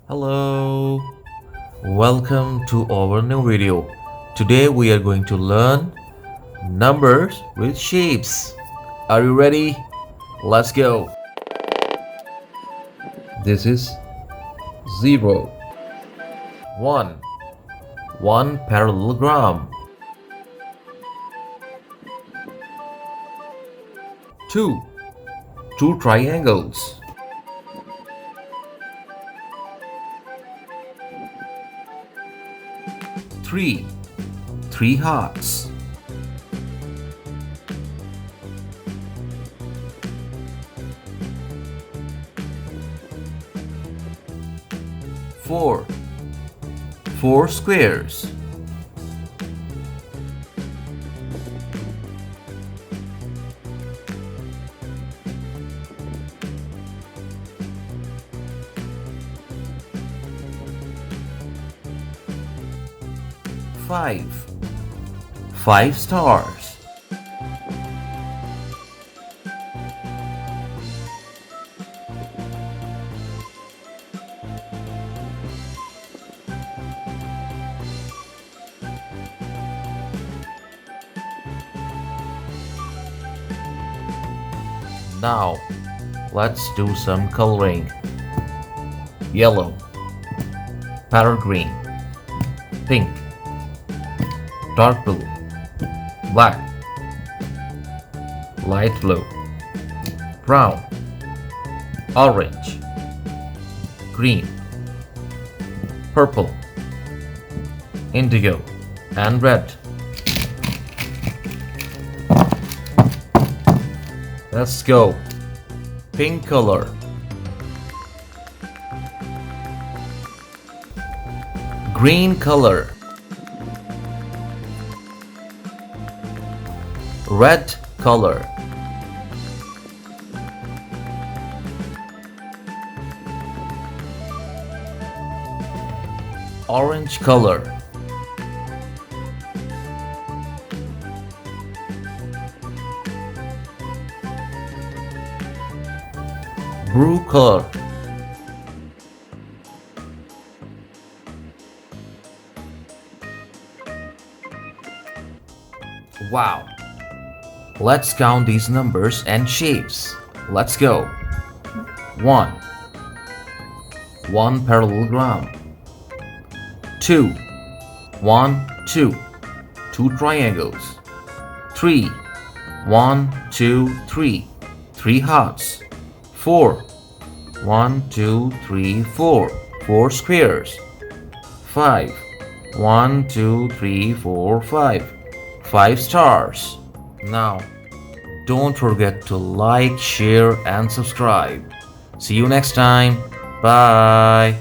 Hello, welcome to our new video. Today we are going to learn numbers with shapes. Are you ready? Let's go. This is 0, 1, 1 parallelogram, 2, 2 triangles, 3, 3 hearts, 4, 4 squares, 5, 5 stars, 'Now, let's do some coloring. Yellow, parrot green, pink, dark blue, black, light blue, brown, orange, green, purple, indigo, and red. Let's go. Pink color, green color, red color, orange color, blue color, wow. Let's count these numbers and shapes. Let's go. 1, 1 parallelogram. 2, 1, 2, 2 triangles. 3, 1, 2, 3, 3 hearts. 4, 1, 2, 3, 4, 4 squares. 5, 1, 2, 3, 4, 5, 5 stars. Now, don't forget to like, share, and subscribe. See you next time. Bye.